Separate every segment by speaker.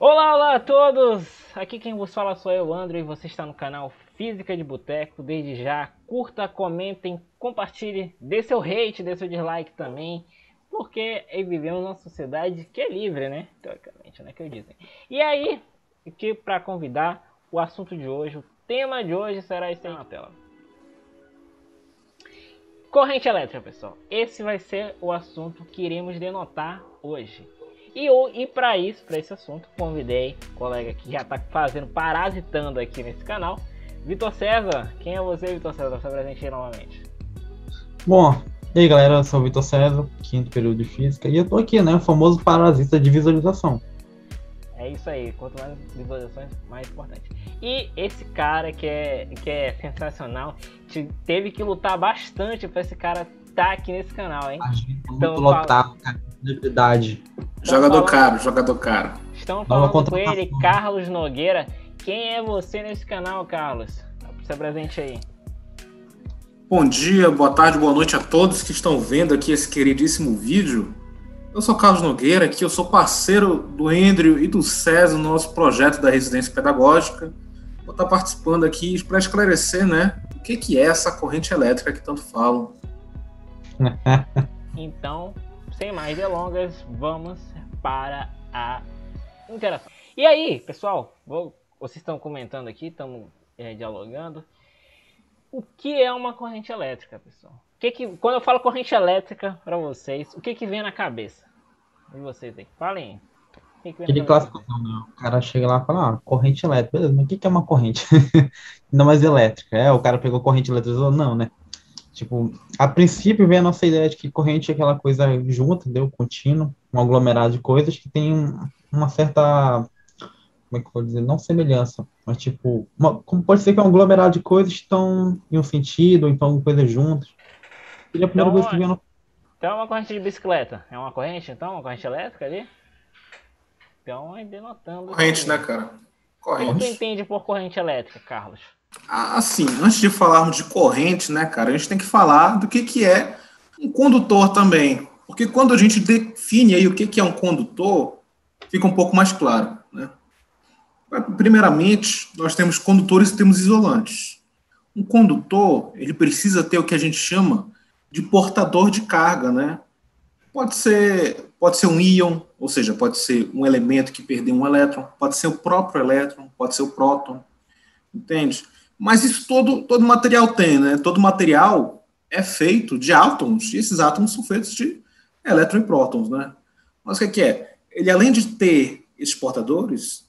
Speaker 1: Olá, olá a todos! Aqui quem vos fala sou eu, André, e você está no canal Física de Boteco. Desde já, curta, comentem, compartilhe, dê seu hate, dê seu dislike também, porque vivemos numa sociedade que é livre, né? Teoricamente, né? Que eu dizem. E aí, aqui para convidar o assunto de hoje, o tema de hoje será esse aí na tela. Corrente elétrica, pessoal. Esse vai ser o assunto que iremos denotar hoje. E para isso, para esse assunto, convidei um colega que já está parasitando aqui nesse canal, Vitor César. Quem é você, Vitor César? Se presente aí novamente.
Speaker 2: Bom, e aí galera, eu sou o Vitor César, quinto período de Física, e eu tô aqui, né, o famoso parasita de visualização.
Speaker 1: É isso aí, quanto mais visualizações, mais importante. E esse cara que é sensacional, teve que lutar bastante para esse cara estar aqui nesse canal, hein?
Speaker 2: A gente tá muito lotado, cara, de celebridade.
Speaker 3: Jogador caro.
Speaker 1: Estamos
Speaker 2: Nova
Speaker 1: falando com ele,
Speaker 2: contratação.
Speaker 1: Carlos Nogueira. Quem é você nesse canal, Carlos? Se presente aí.
Speaker 3: Bom dia, boa tarde, boa noite a todos que estão vendo aqui esse queridíssimo vídeo. Eu sou Carlos Nogueira, aqui eu sou parceiro do Andrew e do César no nosso projeto da residência pedagógica. Vou estar participando aqui para esclarecer, né, o que é essa corrente elétrica que tanto falam.
Speaker 1: Então, sem mais delongas, vamos para a interação. E aí, pessoal, vocês estão comentando aqui, estamos dialogando. O que é uma corrente elétrica, pessoal? Quando eu falo corrente elétrica para vocês, o que vem na cabeça? E vocês aí? Falem.
Speaker 2: Aquele clássico, né? O cara chega lá e fala, corrente elétrica, beleza, mas o que é uma corrente? Ainda mais elétrica, o cara pegou corrente elétrica e falou, não, né? Tipo, a princípio vem a nossa ideia de que corrente é aquela coisa junta, entendeu? Contínuo, um aglomerado de coisas que tem uma certa, como é que eu vou dizer, não semelhança, mas tipo, como pode ser que é um aglomerado de coisas que estão em um sentido, ou então coisas juntas. E a primeira coisa que vem no...
Speaker 1: Então é uma corrente de bicicleta. É uma corrente, então? Uma corrente elétrica ali? Então, aí denotando...
Speaker 3: Corrente, né, cara?
Speaker 1: Corrente. O que tu entende por corrente elétrica, Carlos?
Speaker 3: Assim, antes de falarmos de corrente, né, cara, a gente tem que falar do que é um condutor também. Porque quando a gente define aí o que é um condutor, fica um pouco mais claro, né? Primeiramente, nós temos condutores e temos isolantes. Um condutor, ele precisa ter o que a gente chama de portador de carga, né? Pode ser um íon, ou seja, pode ser um elemento que perdeu um elétron, pode ser o próprio elétron, pode ser o próton, entende? Mas isso todo material tem, né? Todo material é feito de átomos, e esses átomos são feitos de elétron e prótons, né? Mas o que é? Ele, além de ter esses portadores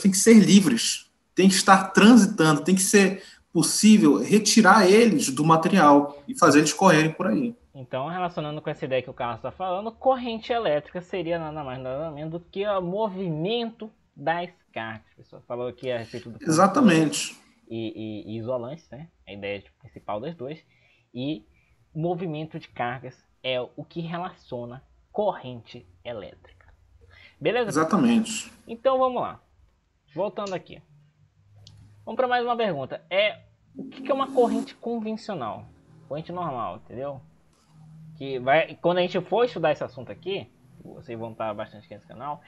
Speaker 3: têm que ser livres, têm que estar transitando, tem que ser possível retirar eles do material e fazer eles correrem por aí.
Speaker 1: Então, relacionando com essa ideia que o Carlos está falando, corrente elétrica seria nada mais nada menos do que o movimento das cargas. A pessoa falou aqui a respeito do...
Speaker 3: Exatamente.
Speaker 1: E isolantes, né? A ideia principal das duas. E movimento de cargas é o que relaciona corrente elétrica. Beleza?
Speaker 3: Exatamente.
Speaker 1: Então vamos lá. Voltando aqui. Vamos para mais uma pergunta. O que é uma corrente convencional? Corrente normal, entendeu? Quando a gente for estudar esse assunto aqui, vocês vão estar bastante aqui nesse canal,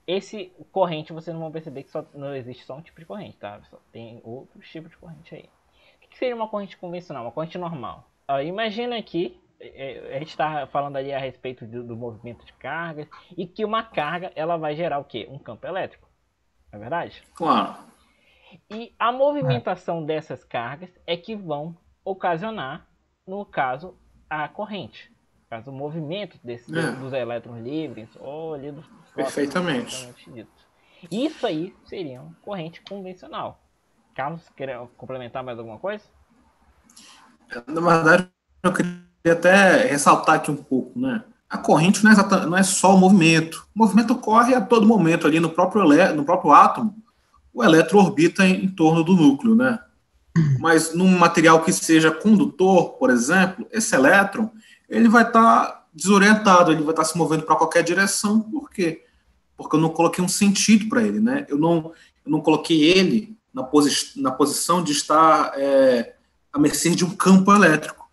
Speaker 1: esse corrente vocês não vão perceber que não existe só um tipo de corrente, tá? Só tem outros tipos de corrente aí. O que seria uma corrente convencional, uma corrente normal? Imagina que a gente está falando ali a respeito do movimento de cargas e que uma carga ela vai gerar o quê? Um campo elétrico, não é verdade?
Speaker 3: Claro.
Speaker 1: E a movimentação dessas cargas é que vão ocasionar, no caso, a corrente. No caso, o movimento dos elétrons livres ou ali dos prótons.
Speaker 3: Perfeitamente.
Speaker 1: Isso aí seria uma corrente convencional. Carlos, quer complementar mais alguma coisa?
Speaker 3: Na verdade, eu queria até ressaltar aqui um pouco, né? A corrente não é só o movimento. O movimento ocorre a todo momento ali no próprio átomo. O elétron orbita em torno do núcleo, né? Mas num material que seja condutor, por exemplo, esse elétron ele vai estar desorientado, ele vai estar se movendo para qualquer direção. Por quê? Porque eu não coloquei um sentido para ele, né? Eu não coloquei ele na posição de estar à mercê de um campo elétrico.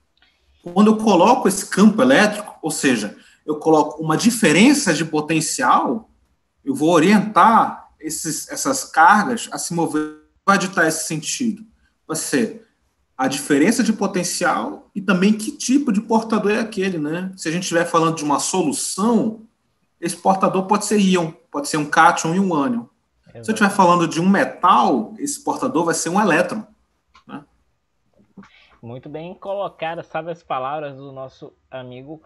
Speaker 3: Quando eu coloco esse campo elétrico, ou seja, eu coloco uma diferença de potencial, eu vou orientar essas cargas a se mover, vai ditar esse sentido. Vai ser a diferença de potencial e também que tipo de portador é aquele, né? Se a gente estiver falando de uma solução, esse portador pode ser íon, pode ser um cátion e um ânion. Se eu estiver falando de um metal, esse portador vai ser um elétron. Né?
Speaker 1: Muito bem colocado, sabe as palavras do nosso amigo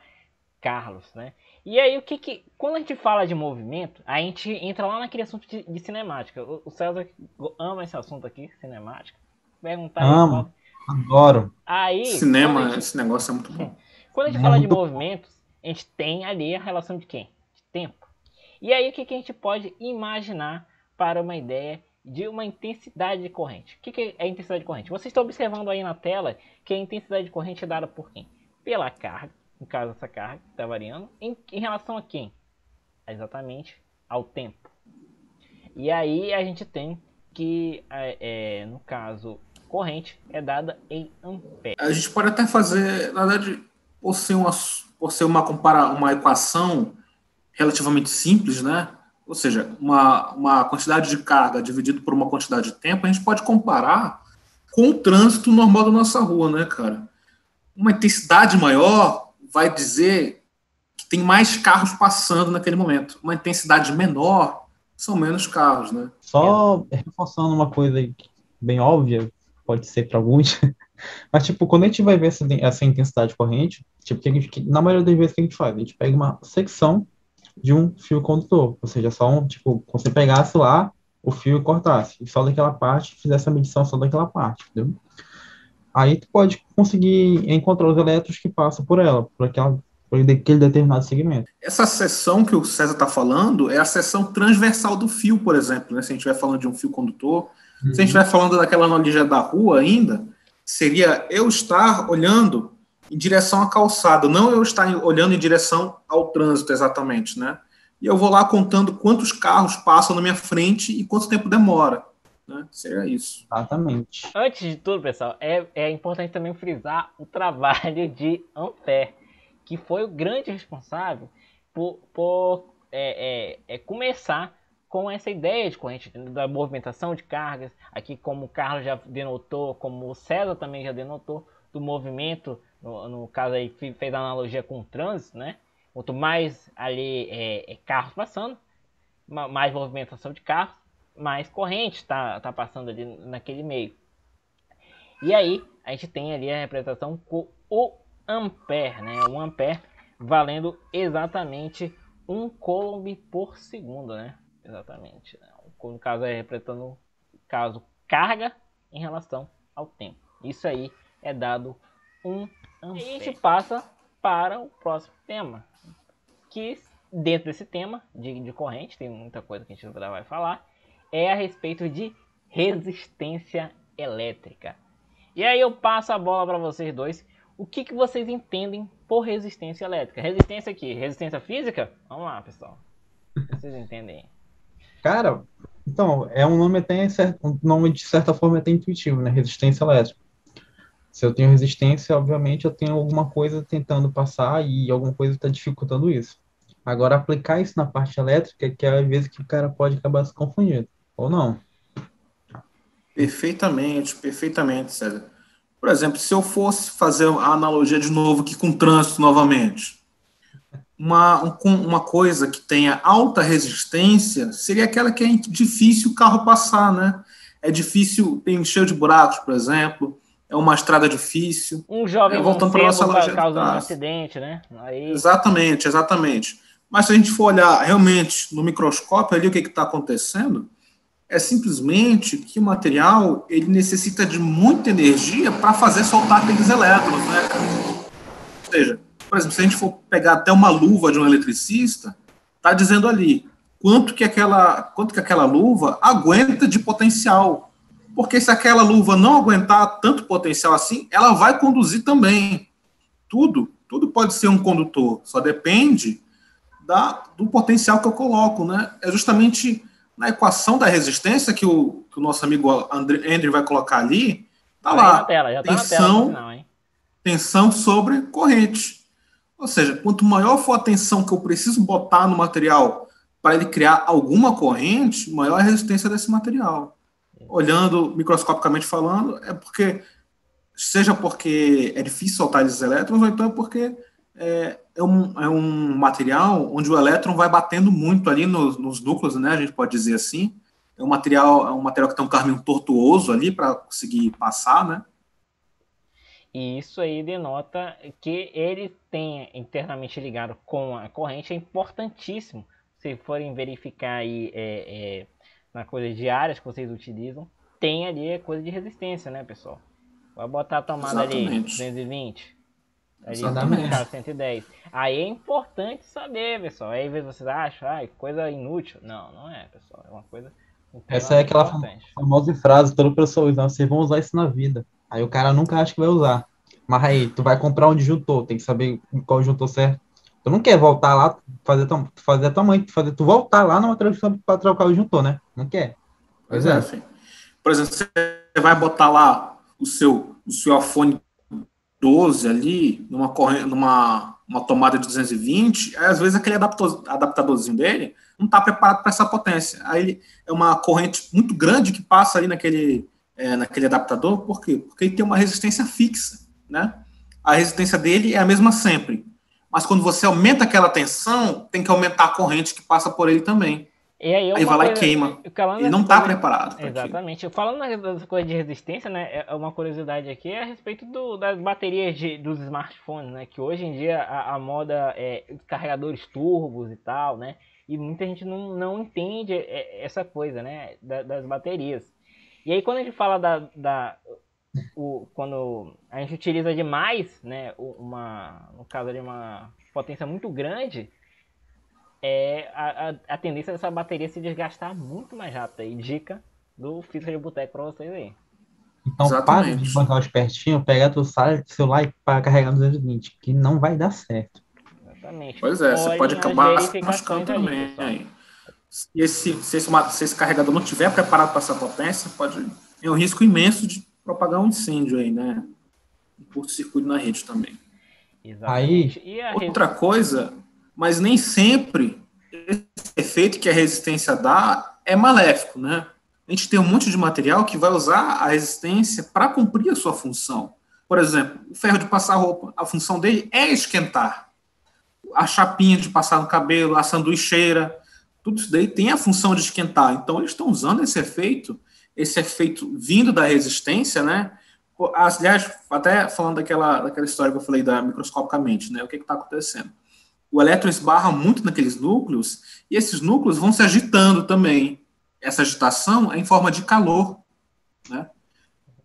Speaker 1: Carlos, né? E aí, quando a gente fala de movimento, a gente entra lá naquele assunto de cinemática. O César ama esse assunto aqui, cinemática. Perguntar
Speaker 2: Amo, adoro.
Speaker 1: Aí,
Speaker 3: cinema, esse negócio é muito bom.
Speaker 1: Quando a gente fala de movimentos, a gente tem ali a relação de quem? De tempo. E aí, o que a gente pode imaginar para uma ideia de uma intensidade de corrente? O que é a intensidade de corrente? Vocês estão observando aí na tela que a intensidade de corrente é dada por quem? Pela carga, no caso essa carga está variando, em relação a quem? Exatamente ao tempo. E aí a gente tem que, no caso, corrente é dada em ampere.
Speaker 3: A gente pode até fazer, na verdade, por ser uma equação relativamente simples, né? Ou seja, uma quantidade de carga dividido por uma quantidade de tempo, a gente pode comparar com o trânsito normal da nossa rua, né, cara? Uma intensidade maior vai dizer que tem mais carros passando naquele momento. Uma intensidade menor são menos carros, né?
Speaker 2: Só reforçando uma coisa aí bem óbvia, pode ser para alguns, mas, tipo, quando a gente vai ver essa intensidade corrente, tipo, na maioria das vezes que a gente faz? A gente pega uma secção de um fio condutor, ou seja, só tipo, como se pegasse lá o fio e cortasse, e só daquela parte, fizesse a medição só daquela parte, entendeu? Aí tu pode conseguir encontrar os elétrons que passam por ela, por aquele determinado segmento.
Speaker 3: Essa seção que o César está falando é a seção transversal do fio, por exemplo, né? Se a gente estiver falando de um fio condutor, se a gente estiver falando daquela analogia da rua ainda, seria eu estar olhando em direção à calçada, não eu estar olhando em direção ao trânsito exatamente, né? E eu vou lá contando quantos carros passam na minha frente e quanto tempo demora, né? Seria isso.
Speaker 2: Exatamente.
Speaker 1: Antes de tudo, pessoal, é importante também frisar o trabalho de Ampère, que foi o grande responsável por começar com essa ideia de corrente, da movimentação de cargas, aqui como o Carlos já denotou, como o César também já denotou, do movimento, no caso aí fez a analogia com o trânsito, né? Quanto mais ali carros passando, mais movimentação de carros, mais corrente tá passando ali naquele meio. E aí a gente tem ali a representação com o ampere, né? O ampere valendo exatamente 1 coulomb por segundo, né? Exatamente. No caso representando o caso carga em relação ao tempo. Isso aí é dado 1 ampere. E a gente passa para o próximo tema, que dentro desse tema de corrente, tem muita coisa que a gente ainda vai falar, é a respeito de resistência elétrica. E aí eu passo a bola para vocês dois. O que vocês entendem por resistência elétrica? Resistência aqui, resistência física? Vamos lá, pessoal. Vocês entendem?
Speaker 2: Cara, então, é um nome um nome de certa forma até intuitivo, né? Resistência elétrica. Se eu tenho resistência, obviamente eu tenho alguma coisa tentando passar e alguma coisa está dificultando isso. Agora, aplicar isso na parte elétrica, que é às vezes que o cara pode acabar se confundindo, ou não.
Speaker 3: Perfeitamente, César. Por exemplo, se eu fosse fazer a analogia de novo aqui com o trânsito novamente, uma coisa que tenha alta resistência seria aquela que é difícil o carro passar, né? É difícil, tem cheio de buracos, por exemplo, é uma estrada difícil.
Speaker 1: Um jovem
Speaker 3: voltando para nossa analogia
Speaker 1: causando um acidente, né? Aí...
Speaker 3: Exatamente. Mas se a gente for olhar realmente no microscópio ali o que está acontecendo, é simplesmente que o material ele necessita de muita energia para fazer soltar aqueles elétrons, né? Ou seja, por exemplo, se a gente for pegar até uma luva de um eletricista, está dizendo ali quanto que aquela luva aguenta de potencial. Porque se aquela luva não aguentar tanto potencial assim, ela vai conduzir também. Tudo pode ser um condutor, só depende do potencial que eu coloco, né? É justamente na equação da resistência que o nosso amigo Andrew vai colocar ali, tá lá, tensão sobre corrente. Ou seja, quanto maior for a tensão que eu preciso botar no material para ele criar alguma corrente, maior a resistência desse material. Olhando microscopicamente falando, seja porque é difícil soltar esses elétrons, ou então é porque é um material onde o elétron vai batendo muito ali nos núcleos, né? A gente pode dizer assim. É um material que tem um caminho tortuoso ali para conseguir passar, né?
Speaker 1: E isso aí denota que ele tenha internamente ligado com a corrente, é importantíssimo. Se forem verificar aí na coisa de áreas que vocês utilizam, tem ali coisa de resistência, né, pessoal? Vai botar a tomada ali 220, ali no caso 110. Aí é importante saber, pessoal. Aí às vezes vocês acham, coisa inútil. Não, não é, pessoal. É uma coisa.
Speaker 2: Essa é aquela famosa frase, todo professor usa, vocês vão usar isso na vida. Aí o cara nunca acha que vai usar. Mas aí, tu vai comprar um disjuntor, tem que saber qual disjuntor certo. Tu não quer voltar lá, fazer a tua mãe, tu voltar lá numa tradução para trocar o disjuntor, né? Não quer.
Speaker 3: Pois é. Filho. Por exemplo, você vai botar lá o seu iPhone 12 ali, numa tomada de 220, aí, às vezes aquele adaptadorzinho dele não está preparado para essa potência. Aí é uma corrente muito grande que passa ali naquele adaptador. Por quê? Porque ele tem uma resistência fixa, né? A resistência dele é a mesma sempre. Mas quando você aumenta aquela tensão, tem que aumentar a corrente que passa por ele também.
Speaker 1: E aí
Speaker 3: vai lá e queima. Ele não está preparado.
Speaker 1: Exatamente. Aquilo. Falando das coisas de resistência, né? É uma curiosidade aqui a respeito das baterias dos smartphones, né? Que hoje em dia a moda é carregadores turbos e tal, né? E muita gente não entende essa coisa, né? Das baterias. E aí quando a gente fala quando a gente utiliza demais, né? No caso de uma potência muito grande, a tendência dessa bateria se desgastar muito mais rápido. Aí, dica do Física de Boteco para vocês aí.
Speaker 2: Então, para de bancar os pertinhos, pega teu celular para carregar no 220, que não vai dar certo.
Speaker 1: Exatamente.
Speaker 3: Pois é, você pode acabar machucando também. E se esse carregador não estiver preparado para essa potência, é um risco imenso de propagar um incêndio aí, né? Um curto-circuito na rede também.
Speaker 1: Exatamente.
Speaker 3: Outra coisa, mas nem sempre esse efeito que a resistência dá é maléfico, né? A gente tem um monte de material que vai usar a resistência para cumprir a sua função. Por exemplo, o ferro de passar roupa, a função dele é esquentar. A chapinha de passar no cabelo, a sanduicheira, tudo isso daí tem a função de esquentar. Então, eles estão usando esse efeito vindo da resistência, né? Aliás, até falando daquela história que eu falei microscopicamente, né? O que está acontecendo? O elétron esbarra muito naqueles núcleos e esses núcleos vão se agitando também. Essa agitação é em forma de calor, né?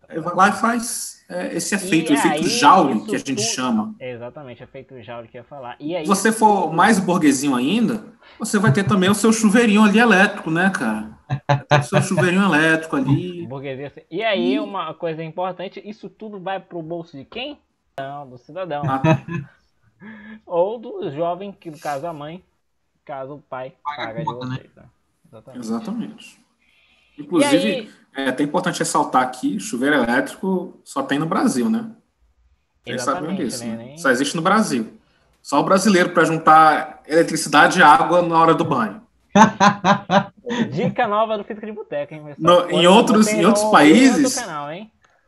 Speaker 3: Aí vai lá e faz esse efeito, o efeito Joule, que a gente chama.
Speaker 1: Exatamente, efeito Joule que eu ia falar.
Speaker 3: Se você for mais burguesinho ainda, você vai ter também o seu chuveirinho ali elétrico, né, cara? O seu chuveirinho elétrico ali.
Speaker 1: Burguesia. E aí, uma coisa importante, isso tudo vai pro bolso de quem? Não, do cidadão. Ou do jovem, que no caso a mãe, caso o pai paga de vocês. Né?
Speaker 3: Exatamente. Inclusive, é até importante ressaltar aqui, chuveiro elétrico só tem no Brasil, né? Vocês sabem disso, né? Só existe no Brasil. Só o brasileiro para juntar eletricidade e água na hora do banho.
Speaker 1: Dica nova do Física de Boteco, hein,
Speaker 3: em outros países,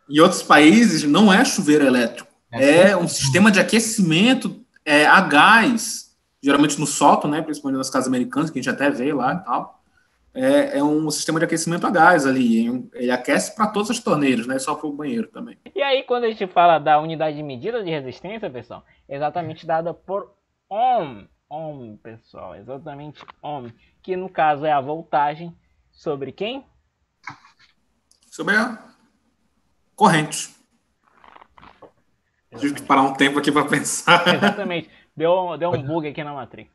Speaker 3: em outros países não é chuveiro elétrico. É um sistema de aquecimento a gás, geralmente no sótão, né? Principalmente nas casas americanas, que a gente até vê lá e tal. É um sistema de aquecimento a gás ali. Ele aquece para todas as torneiras, né? Só para o banheiro também.
Speaker 1: E aí, quando a gente fala da unidade de medida de resistência, pessoal, é exatamente dada por ohm. Ohm, pessoal, exatamente ohm. Que no caso é a voltagem sobre quem?
Speaker 3: Sobre a corrente. Tive que parar um tempo aqui para pensar.
Speaker 1: Exatamente. Deu um bug aqui na matriz.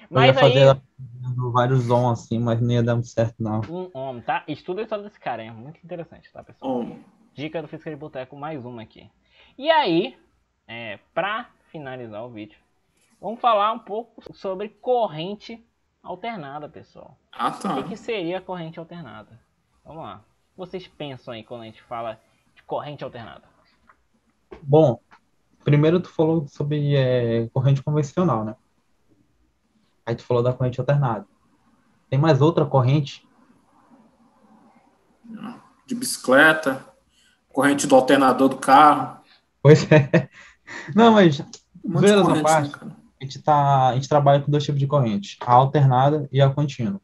Speaker 1: Mas
Speaker 2: eu ia fazer vários ohms assim, mas não ia dar muito certo, não.
Speaker 1: Um ohm, tá? Estuda a história desse cara, é muito interessante, tá, pessoal?
Speaker 3: Ohm.
Speaker 1: Dica do Física de Boteco, mais uma aqui. E aí, pra finalizar o vídeo, vamos falar um pouco sobre corrente alternada, pessoal.
Speaker 3: Tá.
Speaker 1: O que seria corrente alternada? Vamos lá. O que vocês pensam aí quando a gente fala de corrente alternada?
Speaker 2: Bom, primeiro tu falou sobre corrente convencional, né? Aí tu falou da corrente alternada. Tem mais outra corrente.
Speaker 3: De bicicleta, corrente do alternador do carro.
Speaker 2: Pois é. Não, mas
Speaker 3: Um monte de
Speaker 2: zoeiras à
Speaker 3: corrente, né,
Speaker 2: parte,
Speaker 3: cara?
Speaker 2: a gente trabalha com dois tipos de corrente, a alternada e a contínua.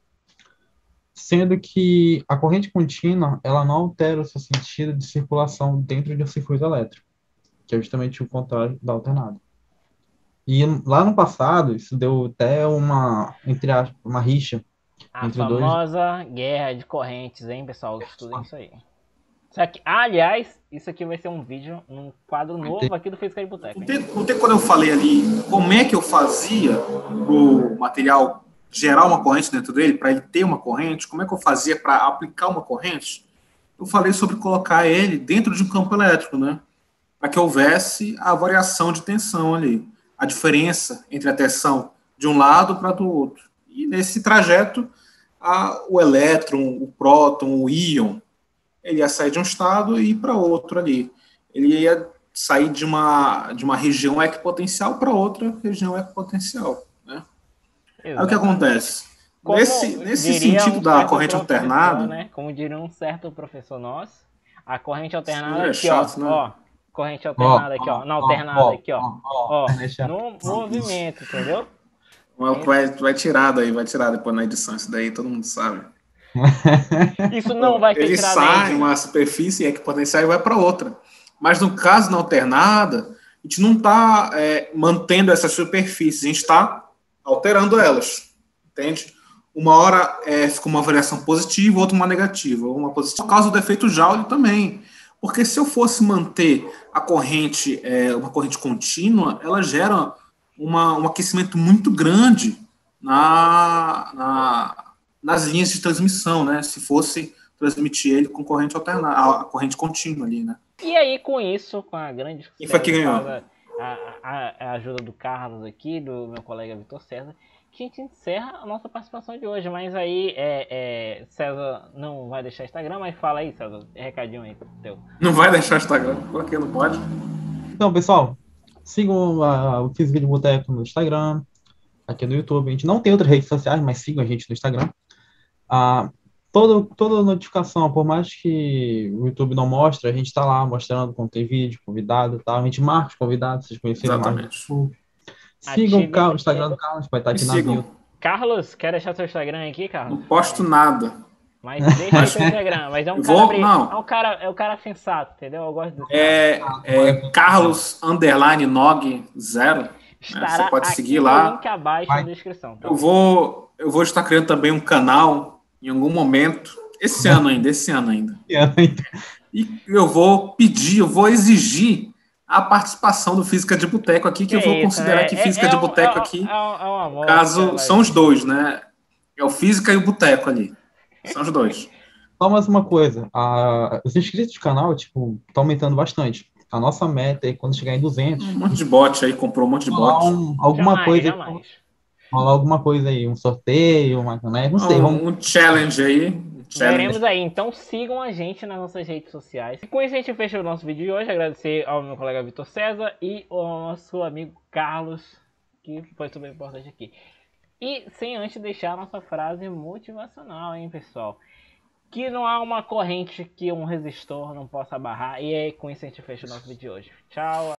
Speaker 2: Sendo que a corrente contínua, ela não altera o seu sentido de circulação dentro de um circuito elétrico, que é justamente o contrário da alternada. E lá no passado, isso deu até uma, entre aspas, uma rixa
Speaker 1: A
Speaker 2: entre dois.
Speaker 1: famosa guerra de correntes, hein, pessoal? Estudem isso aí. Isso aqui, aliás, isso aqui vai ser um vídeo, um quadro novo aqui do Física de Boteco, hein?
Speaker 3: Ontem, quando eu falei ali como é que eu fazia o material gerar uma corrente dentro dele, para ele ter uma corrente, como é que eu fazia para aplicar uma corrente, eu falei sobre colocar ele dentro de um campo elétrico, né? Para que houvesse a variação de tensão ali, a diferença entre a tensão de um lado para do outro. E nesse trajeto, o elétron, o próton, o íon, ele ia sair de um estado e ir para outro ali. Ele ia sair de uma região equipotencial para outra região equipotencial, né? Aí o que
Speaker 1: Exatamente.
Speaker 3: acontece?
Speaker 1: Como
Speaker 3: Nesse
Speaker 1: diria
Speaker 3: sentido
Speaker 1: um
Speaker 3: da
Speaker 1: certo
Speaker 3: corrente
Speaker 1: professor,
Speaker 3: alternada,
Speaker 1: né? Como diria um certo professor nosso, a corrente alternada
Speaker 3: é
Speaker 1: aqui, ó,
Speaker 3: chato, né?
Speaker 1: ó, corrente
Speaker 2: Ó,
Speaker 1: alternada aqui, ó,
Speaker 2: ó,
Speaker 1: na
Speaker 2: ó,
Speaker 1: alternada
Speaker 2: ó,
Speaker 1: aqui, ó,
Speaker 2: ó, ó,
Speaker 1: ó,
Speaker 2: deixa.
Speaker 1: no movimento, entendeu?
Speaker 3: Vai tirar daí, vai tirar depois na edição, isso daí todo mundo sabe.
Speaker 1: Isso não vai ser
Speaker 3: Ele
Speaker 1: tirado da
Speaker 3: sai
Speaker 1: edição.
Speaker 3: uma superfície equipotencial e vai para outra. Mas no caso, na alternada, a gente não está mantendo essas superfícies, a gente está alterando elas, entende? Uma hora fica uma variação positiva, outra uma negativa. Uma positiva por causa do efeito Joule também. Porque se eu fosse manter a corrente, uma corrente contínua, ela gera um aquecimento muito grande nas linhas de transmissão, né? Se fosse transmitir ele com corrente alternada, a corrente contínua ali, né?
Speaker 1: E aí, com isso, com a grande
Speaker 3: Quem foi que ganhou?
Speaker 1: a ajuda do Carlos aqui, do meu colega Vitor César, que a gente encerra a nossa participação de hoje. Mas aí, César não vai deixar Instagram, mas fala aí, César, recadinho aí teu.
Speaker 3: Não vai deixar o Instagram, porque não pode.
Speaker 2: Então, pessoal, sigam o Física de Boteco no Instagram, aqui no YouTube. A gente não tem outras redes sociais, mas sigam a gente no Instagram. Toda notificação, por mais que o YouTube não mostre, a gente está lá mostrando quando tem vídeo, convidado e tal. A gente marca os convidados, vocês conhecerem mais do
Speaker 3: Exatamente.
Speaker 2: YouTube. Sigam o Instagram do Carlos, vai estar
Speaker 3: Me
Speaker 2: aqui na
Speaker 3: sigam.
Speaker 2: bio.
Speaker 1: Carlos, quer deixar seu Instagram aqui, Carlos?
Speaker 3: Não posto nada.
Speaker 1: Mas deixa aí seu Instagram. Mas é um cara é um cara sensato, entendeu? Eu gosto desse
Speaker 3: Carlos _ Nog 0.
Speaker 1: Estará
Speaker 3: você pode
Speaker 1: aqui
Speaker 3: seguir
Speaker 1: no
Speaker 3: lá.
Speaker 1: link abaixo na descrição. Tá?
Speaker 3: Eu vou estar criando também um canal em algum momento. Esse ano ainda. E eu vou exigir a participação do Física de Boteco aqui, que eu vou considerar que Física de Boteco aqui, caso são os dois, né? É o Física e o Boteco ali. São os dois.
Speaker 2: Só mais uma coisa, os inscritos do canal, tipo, tá aumentando bastante. A nossa meta é quando chegar em 200.
Speaker 3: Um monte de bot aí, comprou um monte de bot.
Speaker 2: Alguma coisa aí, um sorteio, uma caneca, não sei.
Speaker 3: Um challenge aí.
Speaker 1: Veremos aí, então sigam a gente nas nossas redes sociais. E com isso a gente fecha o nosso vídeo de hoje. Agradecer ao meu colega Vitor César e ao nosso amigo Carlos, que foi super importante aqui. E sem antes deixar a nossa frase motivacional, hein, pessoal? Que não há uma corrente que um resistor não possa barrar. E aí, com isso a gente fecha o nosso vídeo de hoje. Tchau!